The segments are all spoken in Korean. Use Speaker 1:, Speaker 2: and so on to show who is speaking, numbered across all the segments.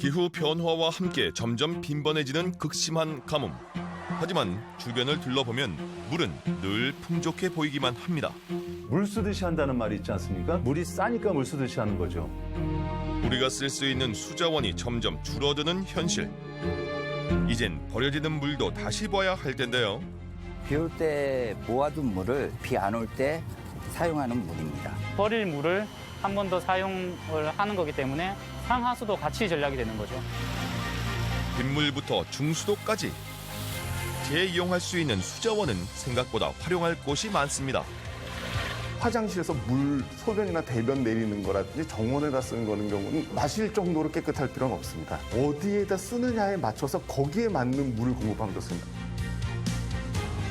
Speaker 1: 기후 변화와 함께 점점 빈번해지는 극심한 가뭄. 하지만 주변을 둘러보면 물은 늘 풍족해 보이기만 합니다.
Speaker 2: 물 쓰듯이 한다는 말이 있지 않습니까? 물이 싸니까 물 쓰듯이 하는 거죠.
Speaker 1: 우리가 쓸 수 있는 수자원이 점점 줄어드는 현실. 이젠 버려지는 물도 다시 봐야 할 텐데요.
Speaker 3: 비 올 때 모아둔 물을 비 안 올 때 사용하는 물입니다.
Speaker 4: 버릴 물을 한 번 더 사용을 하는 거기 때문에 상하수도 같이 전략이 되는 거죠.
Speaker 1: 빗물부터 중수도까지 재이용할 수 있는 수자원은 생각보다 활용할 곳이 많습니다.
Speaker 5: 화장실에서 물, 소변이나 대변 내리는 거라든지 정원에다 쓰는 거는 경우는 마실 정도로 깨끗할 필요는 없습니다. 어디에다 쓰느냐에 맞춰서 거기에 맞는 물을 공급하면 좋습니다.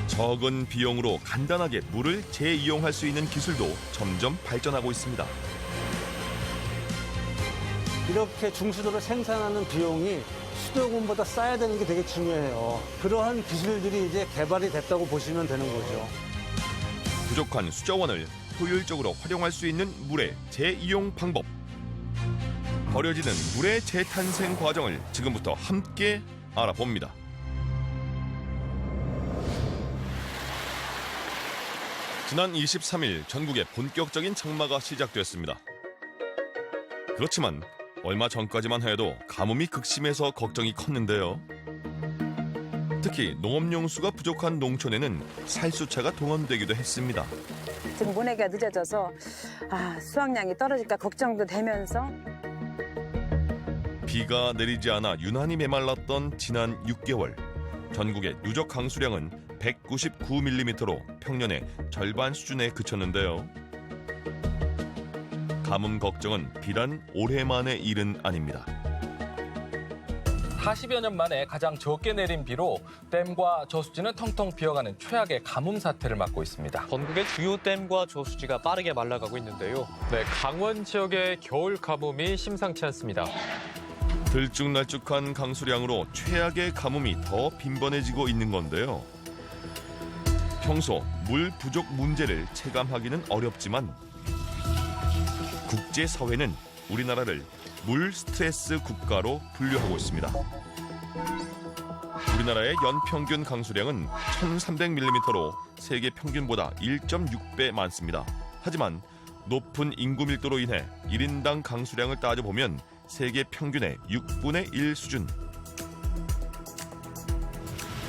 Speaker 1: 적은 비용으로 간단하게 물을 재이용할 수 있는 기술도 점점 발전하고 있습니다.
Speaker 6: 이렇게 중수도를 생산하는 비용이 수도요금보다 싸야 되는 게 되게 중요해요. 그러한 기술들이 이제 개발이 됐다고 보시면 되는 거죠.
Speaker 1: 부족한 수자원을 효율적으로 활용할 수 있는 물의 재이용 방법. 버려지는 물의 재탄생 과정을 지금부터 함께 알아봅니다. 지난 23일 전국에 본격적인 장마가 시작됐습니다. 그렇지만 얼마 전까지만 해도 가뭄이 극심해서 걱정이 컸는데요. 특히 농업용수가 부족한 농촌에는 살수차가 동원되기도 했습니다.
Speaker 7: 지금 모내기가 늦어져서 수확량이 떨어질까 걱정도 되면서
Speaker 1: 비가 내리지 않아 유난히 메말랐던 지난 6개월. 전국의 누적 강수량은 199mm로 평년의 절반 수준에 그쳤는데요. 가뭄 걱정은 비단 올해만의 일은 아닙니다.
Speaker 8: 40여 년 만에 가장 적게 내린 비로 댐과 저수지는 텅텅 비어가는 최악의 가뭄 사태를 맞고 있습니다.
Speaker 9: 전국의 주요 댐과 저수지가 빠르게 말라가고 있는데요. 네, 강원 지역의 겨울 가뭄이 심상치 않습니다.
Speaker 1: 들쭉날쭉한 강수량으로 최악의 가뭄이 더 빈번해지고 있는 건데요. 평소 물 부족 문제를 체감하기는 어렵지만 국제사회는 우리나라를 물 스트레스 국가로 분류하고 있습니다. 우리나라의 연평균 강수량은 1,300mm로 세계 평균보다 1.6배 많습니다. 하지만 높은 인구 밀도로 인해 1인당 강수량을 따져보면 세계 평균의 6분의 1 수준.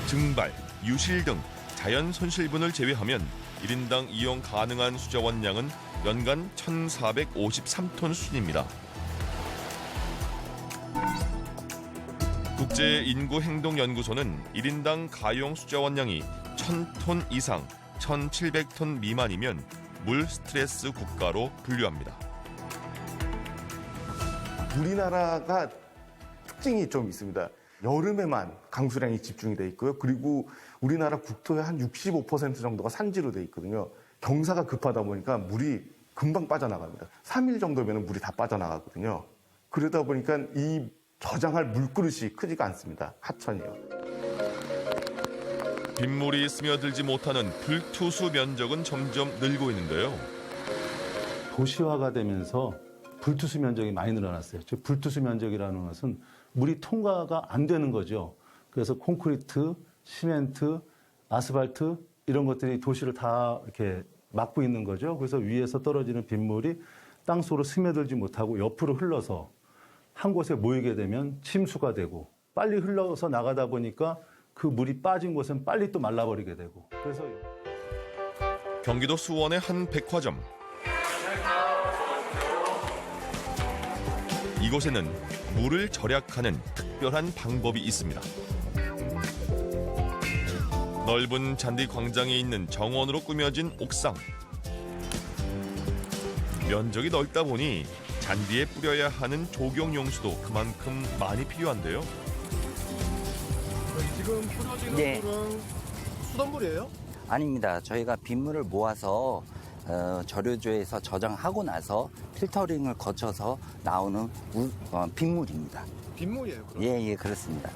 Speaker 1: 증발, 유실 등 자연 손실분을 제외하면 1인당 이용 가능한 수자원 양은 연간 1,453톤 수준입니다. 국제인구행동연구소는 1인당 가용 수자원량이 1,000톤 이상, 1,700톤 미만이면 물 스트레스 국가로 분류합니다.
Speaker 5: 우리나라가 특징이 좀 있습니다. 여름에만 강수량이 집중이 돼 있고요. 그리고 우리나라 국토의 한 65% 정도가 산지로 돼 있거든요. 경사가 급하다 보니까 물이 금방 빠져나갑니다. 3일 정도면 물이 다 빠져나가거든요. 그러다 보니까 이 저장할 물그릇이 크지가 않습니다. 하천이요.
Speaker 1: 빗물이 스며들지 못하는 불투수 면적은 점점 늘고 있는데요.
Speaker 2: 도시화가 되면서 불투수 면적이 많이 늘어났어요. 즉 불투수 면적이라는 것은 물이 통과가 안 되는 거죠. 그래서 콘크리트, 시멘트, 아스팔트 이런 것들이 도시를 다 이렇게 막고 있는 거죠. 그래서 위에서 떨어지는 빗물이 땅속으로 스며들지 못하고 옆으로 흘러서 한 곳에 모이게 되면 침수가 되고 빨리 흘러서 나가다 보니까 그 물이 빠진 곳은 빨리 또 말라버리게 되고 그래서
Speaker 1: 경기도 수원의 한 백화점. 이곳에는 물을 절약하는 특별한 방법이 있습니다. 넓은 잔디 광장에 있는 정원으로 꾸며진 옥상. 면적이 넓다 보니 잔디에 뿌려야 하는 조경용수도 그만큼 많이 필요한데요.
Speaker 10: 지금 뿌려지는
Speaker 3: 네.
Speaker 10: 물은 수돗물이에요?
Speaker 3: 아닙니다. 저희가 빗물을 모아서 저류조에서 저장하고 나서 필터링을 거쳐서 나오는 빗물입니다.
Speaker 10: 빗물이에요, 그럼?
Speaker 3: 예, 그렇습니다.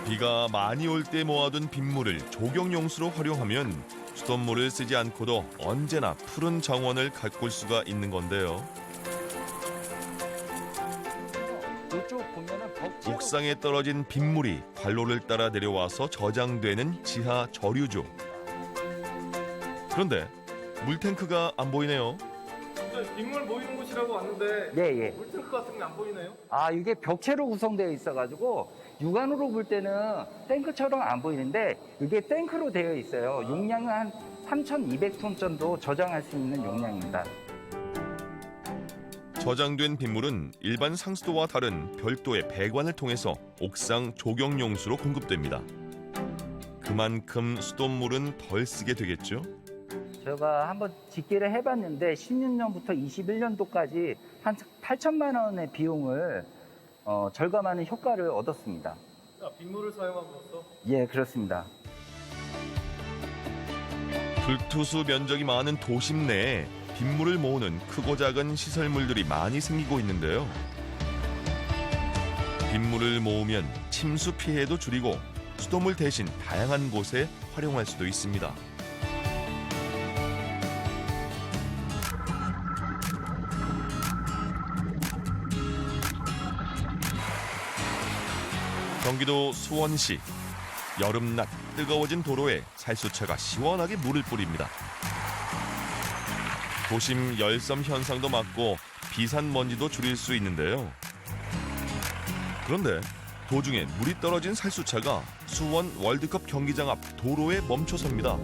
Speaker 1: 비가 많이 올 때 모아둔 빗물을 조경용수로 활용하면 수돗물을 쓰지 않고도 언제나 푸른 정원을 가꿀 수가 있는 건데요.
Speaker 3: 보면은 벽체로
Speaker 1: 옥상에 떨어진 빗물이 관로를 따라 내려와서 저장되는 지하 저류조. 그런데 물탱크가 안 보이네요.
Speaker 10: 빗물 모이는 곳이라고 왔는데
Speaker 3: 예, 예.
Speaker 10: 물탱크 같은 게 안 보이네요.
Speaker 3: 아, 이게 벽체로 구성되어 있어가지고 육안으로 볼 때는 탱크처럼 안 보이는데 이게 탱크로 되어 있어요. 용량은 한 3,200톤 정도 저장할 수 있는 용량입니다.
Speaker 1: 저장된 빗물은 일반 상수도와 다른 별도의 배관을 통해서 옥상 조경용수로 공급됩니다. 그만큼 수돗물은 덜 쓰게 되겠죠?
Speaker 3: 제가 한번 집계를 해봤는데 16년부터 21년도까지 한 8천만 원의 비용을 절감하는 효과를 얻었습니다.
Speaker 10: 빗물을 사용함으로써
Speaker 3: 예, 그렇습니다.
Speaker 1: 불투수 면적이 많은 도심 내에 빗물을 모으는 크고 작은 시설물들이 많이 생기고 있는데요. 빗물을 모으면 침수 피해도 줄이고 수돗물 대신 다양한 곳에 활용할 수도 있습니다. 경기도 수원시. 여름낮 뜨거워진 도로에 살수차가 시원하게 물을 뿌립니다. 도심 열섬 현상도 막고 비산먼지도 줄일 수 있는데요. 그런데 도중에 물이 떨어진 살수차가 수원 월드컵 경기장 앞 도로에 멈춰섭니다.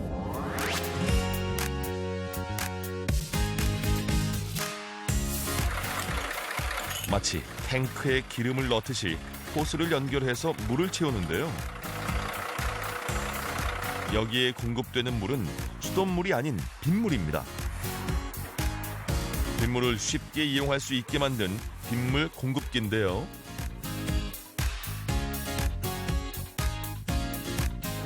Speaker 1: 마치 탱크에 기름을 넣듯이 호스를 연결해서 물을 채우는데요. 여기에 공급되는 물은 수돗물이 아닌 빗물입니다. 빗물을 쉽게 이용할 수 있게 만든 빗물 공급기인데요.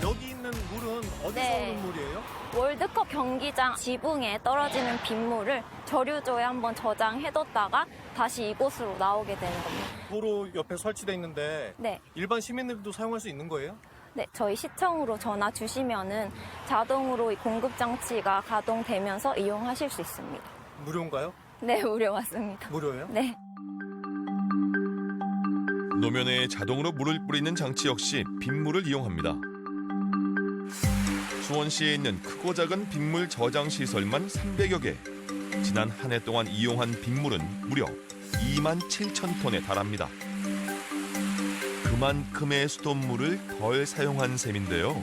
Speaker 10: 여기 있는 물은 어디서
Speaker 11: 네.
Speaker 10: 오는 물이에요?
Speaker 11: 월드컵 경기장 지붕에 떨어지는 빗물을 저류조에 한번 저장해뒀다가 다시 이곳으로 나오게 되는 겁니다.
Speaker 10: 도로 옆에 설치돼 있는데
Speaker 11: 네.
Speaker 10: 일반 시민들도 사용할 수 있는 거예요?
Speaker 11: 네, 저희 시청으로 전화 주시면은 자동으로 이 공급 장치가 가동되면서 이용하실 수 있습니다.
Speaker 10: 무료인가요?
Speaker 11: 네, 무료 맞습니다.
Speaker 10: 무료예요?
Speaker 11: 네.
Speaker 1: 노면에 자동으로 물을 뿌리는 장치 역시 빗물을 이용합니다. 수원시에 있는 크고 작은 빗물 저장 시설만 300여 개. 지난 한 해 동안 이용한 빗물은 무려 2만 7천 톤에 달합니다. 그만큼의 수돗물을 덜 사용한 셈인데요.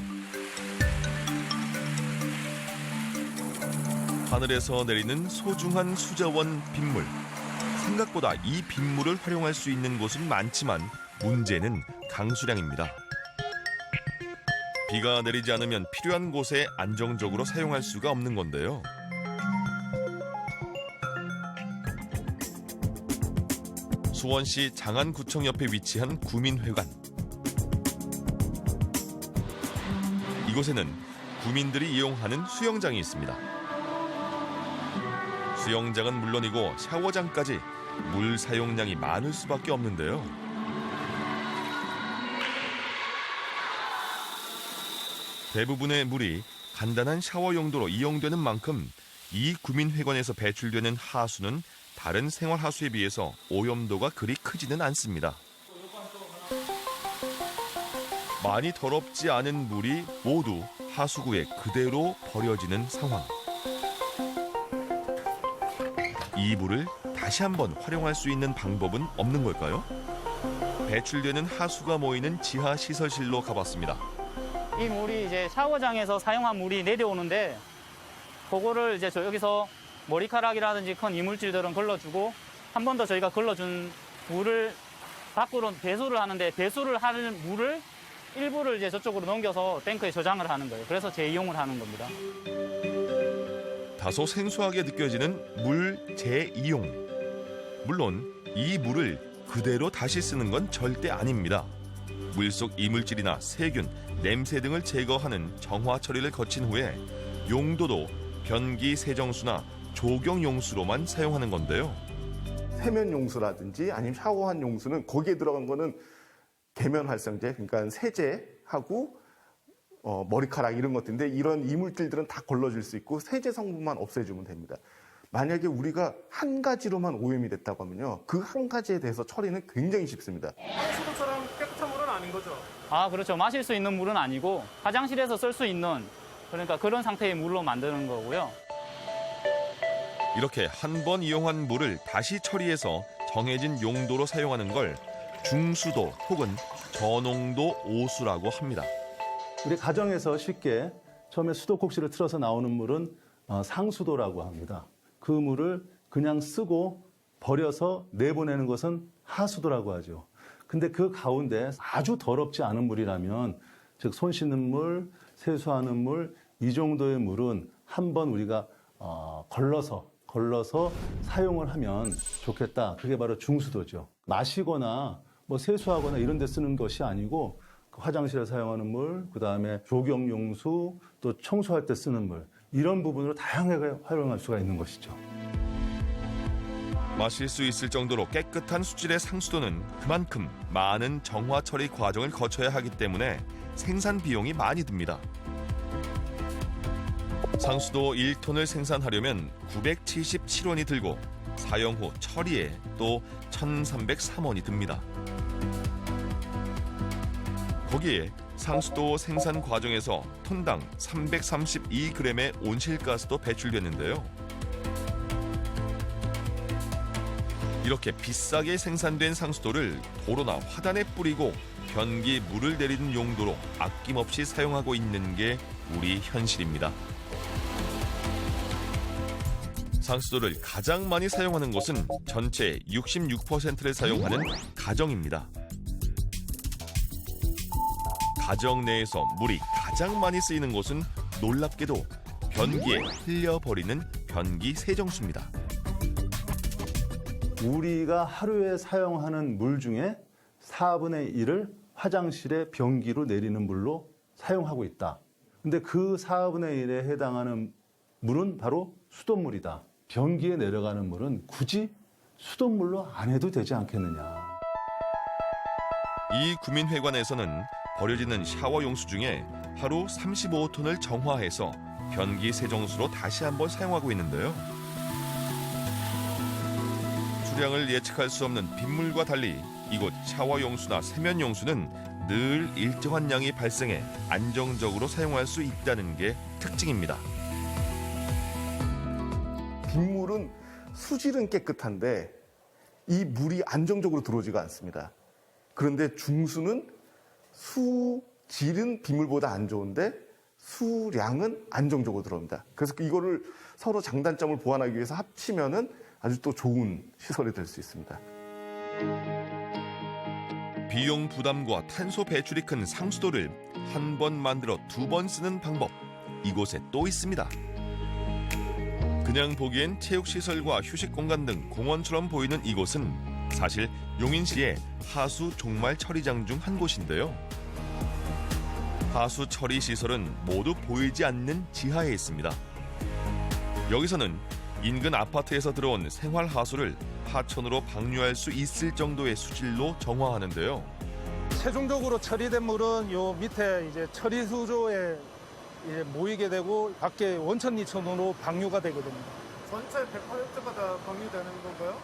Speaker 1: 하늘에서 내리는 소중한 수자원 빗물. 생각보다 이 빗물을 활용할 수 있는 곳은 많지만 문제는 강수량입니다. 비가 내리지 않으면 필요한 곳에 안정적으로 사용할 수가 없는 건데요. 수원시 장안구청 옆에 위치한 구민회관. 이곳에는 구민들이 이용하는 수영장이 있습니다. 수영장은 물론이고 샤워장까지 물 사용량이 많을 수밖에 없는데요. 대부분의 물이 간단한 샤워 용도로 이용되는 만큼 이 구민회관에서 배출되는 하수는 다른 생활하수에 비해서 오염도가 그리 크지는 않습니다. 많이 더럽지 않은 물이 모두 하수구에 그대로 버려지는 상황. 이 물을 다시 한번 활용할 수 있는 방법은 없는 걸까요? 배출되는 하수가 모이는 지하 시설실로 가봤습니다.
Speaker 4: 이 물이 이제 샤워장에서 사용한 물이 내려오는데 그거를 이제 여기서 머리카락이라든지 큰 이물질들은 걸러주고 한 번 더 저희가 걸러준 물을 밖으로 배수를 하는데 배수를 하는 물을 일부를 이제 저쪽으로 넘겨서 탱크에 저장을 하는 거예요. 그래서 재이용을 하는 겁니다.
Speaker 1: 다소 생소하게 느껴지는 물 재이용. 물론 이 물을 그대로 다시 쓰는 건 절대 아닙니다. 물속 이물질이나 세균, 냄새 등을 제거하는 정화 처리를 거친 후에 용도도 변기 세정수나 조경 용수로만 사용하는 건데요.
Speaker 5: 세면 용수라든지 아니면 샤워한 용수는 거기에 들어간 거는 계면 활성제, 그러니까 세제하고 머리카락 이런 것들인데 이런 이물질들은 다 걸러질 수 있고 세제 성분만 없애주면 됩니다. 만약에 우리가 한 가지로만 오염이 됐다고 하면요. 그 한 가지에 대해서 처리는 굉장히 쉽습니다.
Speaker 10: 수도처럼 깨끗한 물은 아닌 거죠?
Speaker 4: 아, 그렇죠. 마실 수 있는 물은 아니고 화장실에서 쓸 수 있는 그러니까 그런 상태의 물로 만드는 거고요.
Speaker 1: 이렇게 한 번 이용한 물을 다시 처리해서 정해진 용도로 사용하는 걸 중수도 혹은 저농도 오수라고 합니다.
Speaker 2: 우리 가정에서 쉽게 처음에 수도꼭지를 틀어서 나오는 물은 상수도라고 합니다. 그 물을 그냥 쓰고 버려서 내보내는 것은 하수도라고 하죠. 근데 그 가운데 아주 더럽지 않은 물이라면, 즉 손 씻는 물, 세수하는 물, 이 정도의 물은 한번 우리가 걸러서 사용을 하면 좋겠다. 그게 바로 중수도죠. 마시거나 뭐 세수하거나 이런 데 쓰는 것이 아니고 화장실에 사용하는 물, 그다음에 조경용수, 또 청소할 때 쓰는 물, 이런 부분으로 다양하게 활용할 수가 있는 것이죠.
Speaker 1: 마실 수 있을 정도로 깨끗한 수질의 상수도는 그만큼 많은 정화 처리 과정을 거쳐야 하기 때문에 생산 비용이 많이 듭니다. 상수도 1톤을 생산하려면 977원이 들고 사용 후 처리에 또 1,303원이 듭니다. 거기에 상수도 생산 과정에서 톤당 332g의 온실가스도 배출되는데요. 이렇게 비싸게 생산된 상수도를 도로나 화단에 뿌리고 변기 물을 내리는 용도로 아낌없이 사용하고 있는 게 우리 현실입니다. 상수도를 가장 많이 사용하는 곳은 전체의 66%를 사용하는 가정입니다. 가정 내에서 물이 가장 많이 쓰이는 곳은 놀랍게도 변기에 흘려버리는 변기 세정수입니다.
Speaker 2: 우리가 하루에 사용하는 물 중에 4분의 1을 화장실에 변기로 내리는 물로 사용하고 있다. 근데 그 4분의 1에 해당하는 물은 바로 수돗물이다. 변기에 내려가는 물은 굳이 수돗물로 안 해도 되지 않겠느냐.
Speaker 1: 이 구민회관에서는 버려지는 샤워 용수 중에 하루 35톤을 정화해서 변기 세정수로 다시 한번 사용하고 있는데요. 수량을 예측할 수 없는 빗물과 달리 이곳 샤워 용수나 세면 용수는 늘 일정한 양이 발생해 안정적으로 사용할 수 있다는 게 특징입니다.
Speaker 5: 빗물은 수질은 깨끗한데 이 물이 안정적으로 들어오지가 않습니다. 그런데 중수는 수질은 빗물보다 안 좋은데 수량은 안정적으로 들어옵니다. 그래서 이거를 서로 장단점을 보완하기 위해서 합치면은 아주 또 좋은 시설이 될 수 있습니다.
Speaker 1: 비용 부담과 탄소 배출이 큰 상수도를 한 번 만들어 2번 쓰는 방법, 이곳에 또 있습니다. 그냥 보기엔 체육시설과 휴식공간 등 공원처럼 보이는 이곳은 사실 용인시의 하수 종말 처리장 중 한 곳인데요. 하수 처리 시설은 모두 보이지 않는 지하에 있습니다. 여기서는 인근 아파트에서 들어온 생활 하수를 하천으로 방류할 수 있을 정도의 수질로 정화하는데요.
Speaker 12: 최종적으로 처리된 물은 요 밑에 이제 처리 수조에 이제 모이게 되고 밖에 원천 이천으로 방류가 되거든요.
Speaker 10: 전체 100%가 다 방류되는 건가요?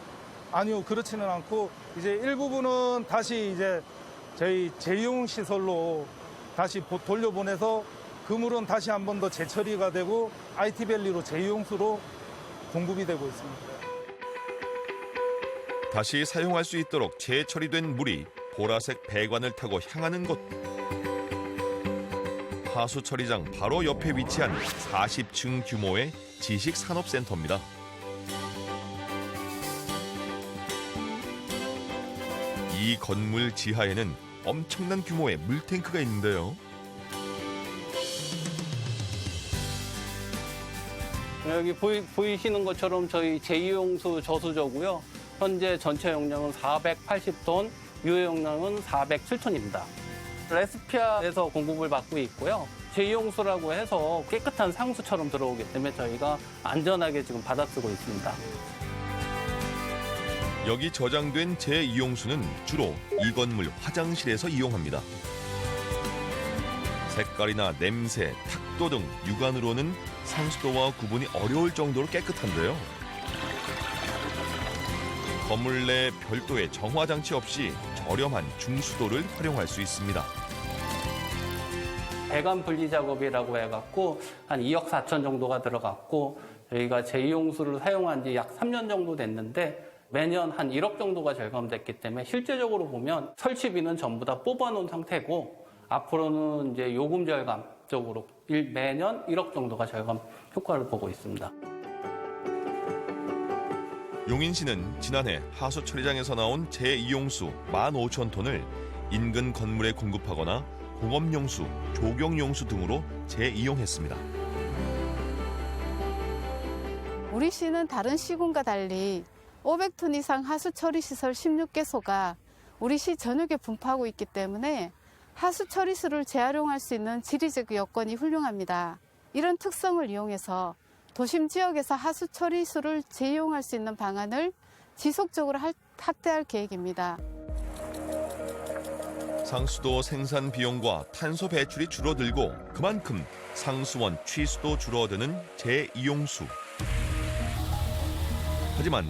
Speaker 12: 아니요, 그렇지는 않고 이제 일부분은 다시 이제 저희 재이용 시설로 다시 돌려보내서 그 물은 다시 한 번 더 재처리가 되고 IT밸리로 재이용수로 공급이 되고 있습니다.
Speaker 1: 다시 사용할 수 있도록 재처리된 물이 보라색 배관을 타고 향하는 곳. 하수 처리장 바로 옆에 위치한 40층 규모의 지식산업센터입니다. 이 건물 지하에는 엄청난 규모의 물탱크가 있는데요.
Speaker 13: 여기 보이시는 것처럼 저희 제2용수 저수조고요. 현재 전체 용량은 480톤, 유해 용량은 407톤입니다. 레스피아에서 공급을 받고 있고요. 제2용수라고 해서 깨끗한 상수처럼 들어오기 때문에 저희가 안전하게 지금 받아쓰고 있습니다.
Speaker 1: 여기 저장된 제2용수는 주로 이 건물 화장실에서 이용합니다. 색깔이나 냄새, 탁도 등 육안으로는 상수도와 구분이 어려울 정도로 깨끗한데요. 건물 내 별도의 정화 장치 없이 저렴한 중수도를 활용할 수 있습니다.
Speaker 13: 배관 분리 작업이라고 해갖고 한 2억 4천 정도가 들어갔고 저희가 제2용수를 사용한 지 약 3년 정도 됐는데 매년 한 1억 정도가 절감됐기 때문에 실제적으로 보면 설치비는 전부 다 뽑아놓은 상태고 앞으로는 이제 요금 절감 쪽으로 매년 1억 정도가 절감 효과를 보고 있습니다.
Speaker 1: 용인시는 지난해 하수 처리장에서 나온 제2용수 15,000톤을 인근 건물에 공급하거나 공업용수, 조경용수 등으로 재이용했습니다.
Speaker 14: 우리 시는 다른 시군과 달리 500톤 이상 하수 처리 시설 16개소가 우리 시 전역에 분포하고 있기 때문에 하수 처리수를 재활용할 수 있는 지리적 여건이 훌륭합니다. 이런 특성을 이용해서 도심 지역에서 하수 처리수를 재이용할 수 있는 방안을 지속적으로 확대할 계획입니다.
Speaker 1: 상수도 생산 비용과 탄소 배출이 줄어들고 그만큼 상수원 취수도 줄어드는 제2용수. 하지만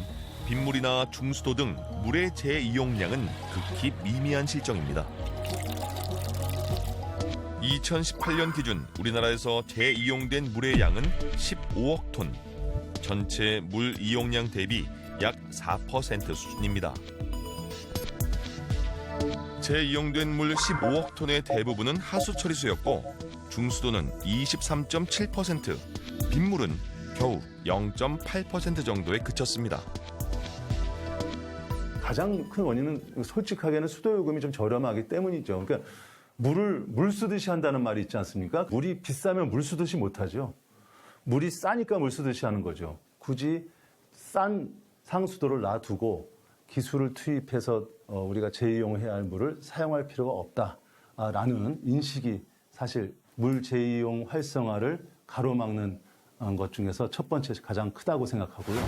Speaker 1: 빗물이나 중수도 등 물의 재이용량은 극히 미미한 실정입니다. 2018년 기준 우리나라에서 재이용된 물의 양은 15억 톤, 전체 물 이용량 대비 약 4% 수준입니다. 재이용된 물 15억 톤의 대부분은 하수 처리수였고 중수도는 23.7%, 빗물은 겨우 0.8% 정도에 그쳤습니다.
Speaker 2: 가장 큰 원인은 솔직하게는 수도요금이 좀 저렴하기 때문이죠. 그러니까 물 쓰듯이 한다는 말이 있지 않습니까? 물이 비싸면 물 쓰듯이 못하죠. 물이 싸니까 물 쓰듯이 하는 거죠. 굳이 싼 상수도를 놔두고 기술을 투입해서 우리가 재이용해야 할 물을 사용할 필요가 없다라는 인식이 사실 물 재이용 활성화를 가로막는 것 중에서 첫 번째 가장 크다고 생각하고요.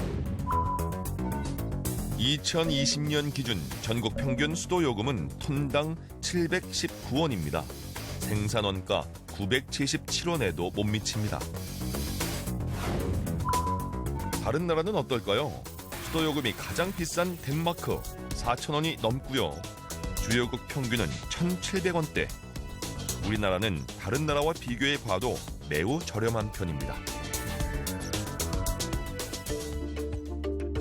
Speaker 1: 2020년 기준 전국 평균 수도요금은 톤당 719원입니다. 생산원가 977원에도 못 미칩니다. 다른 나라는 어떨까요? 수도요금이 가장 비싼 덴마크 4,000원이 넘고요. 주요국 평균은 1,700원대. 우리나라는 다른 나라와 비교해 봐도 매우 저렴한 편입니다.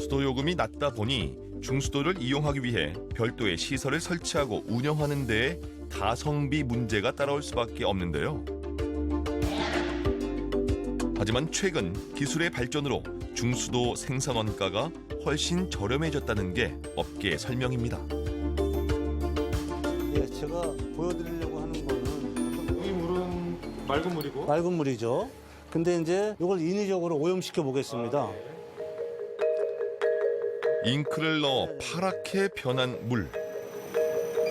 Speaker 1: 수도요금이 낮다 보니 중수도를 이용하기 위해 별도의 시설을 설치하고 운영하는 데에 가성비 문제가 따라올 수밖에 없는데요. 하지만 최근 기술의 발전으로 중수도 생산 원가가 훨씬 저렴해졌다는 게 업계의 설명입니다.
Speaker 6: 예, 제가 보여드리려고 하는 거는
Speaker 10: 이 물은 맑은 물이고
Speaker 6: 맑은 물이죠. 근데 이제 이걸 인위적으로 오염시켜 보겠습니다.
Speaker 1: 잉크를 넣어 파랗게 변한 물.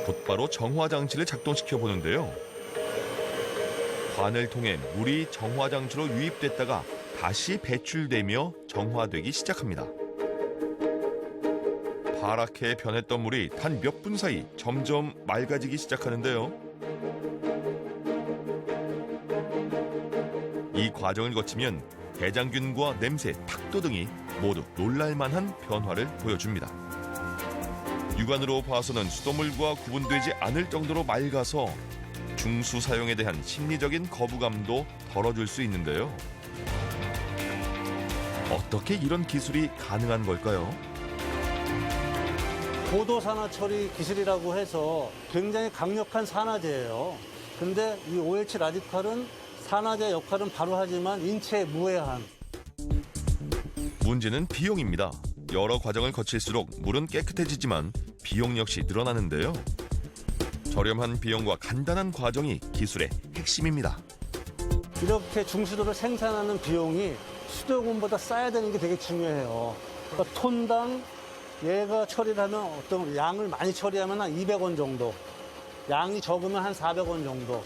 Speaker 1: 곧바로 정화 장치를 작동시켜 보는데요. 관을 통해 물이 정화 장치로 유입됐다가 다시 배출되며 정화되기 시작합니다. 파랗게 변했던 물이 단 몇 분 사이 점점 맑아지기 시작하는데요. 이 과정을 거치면 대장균과 냄새, 탁도 등이 모두 놀랄만한 변화를 보여줍니다. 육안으로 봐서는 수돗물과 구분되지 않을 정도로 맑아서 중수 사용에 대한 심리적인 거부감도 덜어줄 수 있는데요. 어떻게 이런 기술이 가능한 걸까요?
Speaker 6: 고도 산화 처리 기술이라고 해서 굉장히 강력한 산화제예요. 근데 이 OH 라디칼은 산화제 역할은 바로 하지만 인체에 무해한.
Speaker 1: 문제는 비용입니다. 여러 과정을 거칠수록 물은 깨끗해지지만 비용 역시 늘어나는데요. 저렴한 비용과 간단한 과정이 기술의 핵심입니다.
Speaker 6: 이렇게 중수도를 생산하는 비용이 수도요금보다 싸야 되는 게 되게 중요해요. 그러니까 톤당 얘가 처리를 하면 어떤 양을 많이 처리하면 한 200원 정도, 양이 적으면 한 400원 정도.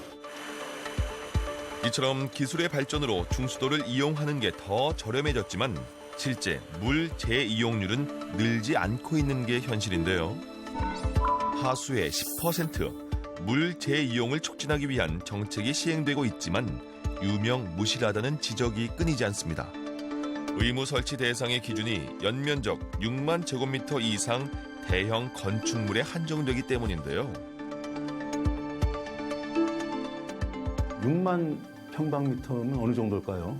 Speaker 1: 이처럼 기술의 발전으로 중수도를 이용하는 게 더 저렴해졌지만 실제 물 재이용률은 늘지 않고 있는 게 현실인데요. 하수의 10%, 물 재이용을 촉진하기 위한 정책이 시행되고 있지만 유명무실하다는 지적이 끊이지 않습니다. 의무 설치 대상의 기준이 연면적 6만 제곱미터 이상 대형 건축물에 한정되기 때문인데요.
Speaker 2: 6만 평방미터면 어느 정도일까요?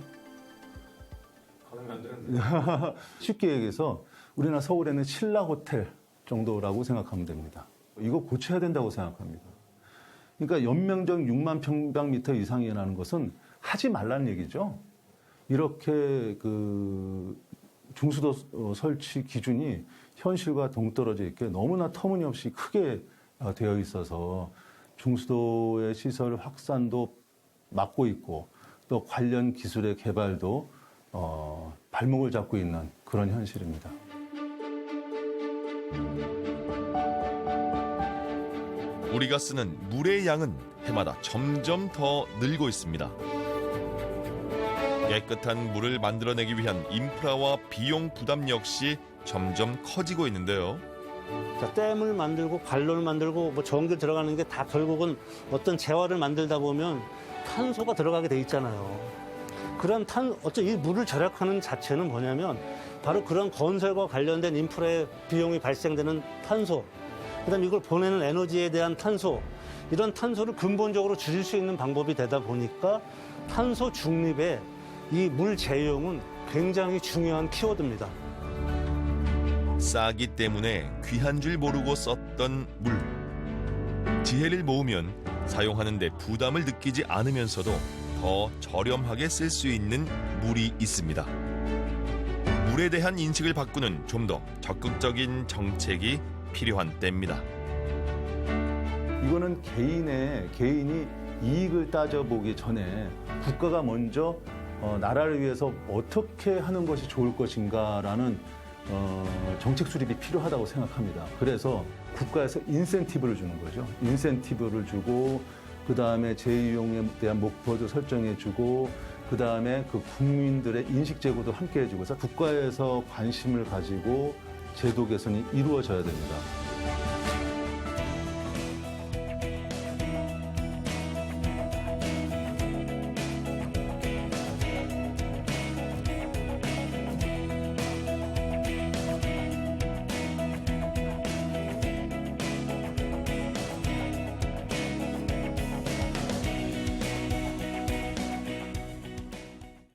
Speaker 2: 쉽게 얘기해서 우리나라 서울에는 신라 호텔 정도라고 생각하면 됩니다. 이거 고쳐야 된다고 생각합니다. 그러니까 연면적 6만 평방미터 이상이라는 것은 하지 말라는 얘기죠. 이렇게 그 중수도 설치 기준이 현실과 동떨어져 있게 너무나 터무니없이 크게 되어 있어서 중수도의 시설 확산도 막고 있고 또 관련 기술의 개발도 발목을 잡고 있는 그런 현실입니다.
Speaker 1: 우리가 쓰는 물의 양은 해마다 점점 더 늘고 있습니다. 깨끗한 물을 만들어내기 위한 인프라와 비용 부담 역시 점점 커지고 있는데요.
Speaker 6: 자, 댐을 만들고 관로를 만들고 뭐 전기 들어가는 게 다 결국은 어떤 재화를 만들다 보면 탄소가 들어가게 돼 있잖아요. 그런 이 물을 절약하는 자체는 뭐냐면 바로 그런 건설과 관련된 인프라의 비용이 발생되는 탄소, 그다음 이걸 보내는 에너지에 대한 탄소, 이런 탄소를 근본적으로 줄일 수 있는 방법이 되다 보니까 탄소 중립에 이 물 재이용은 굉장히 중요한 키워드입니다.
Speaker 1: 싸기 때문에 귀한 줄 모르고 썼던 물. 지혜를 모으면 사용하는 데 부담을 느끼지 않으면서도 더 저렴하게 쓸 수 있는 물이 있습니다. 물에 대한 인식을 바꾸는 좀 더 적극적인 정책이 필요한 때입니다.
Speaker 2: 이거는 개인이 이익을 따져보기 전에 국가가 먼저 나라를 위해서 어떻게 하는 것이 좋을 것인가라는 정책 수립이 필요하다고 생각합니다. 그래서 국가에서 인센티브를 주는 거죠. 인센티브를 주고 그다음에 재이용에 대한 목표도 설정해주고 그다음에 그 국민들의 인식 제고도 함께 해주고 해서 국가에서 관심을 가지고 제도 개선이 이루어져야 됩니다.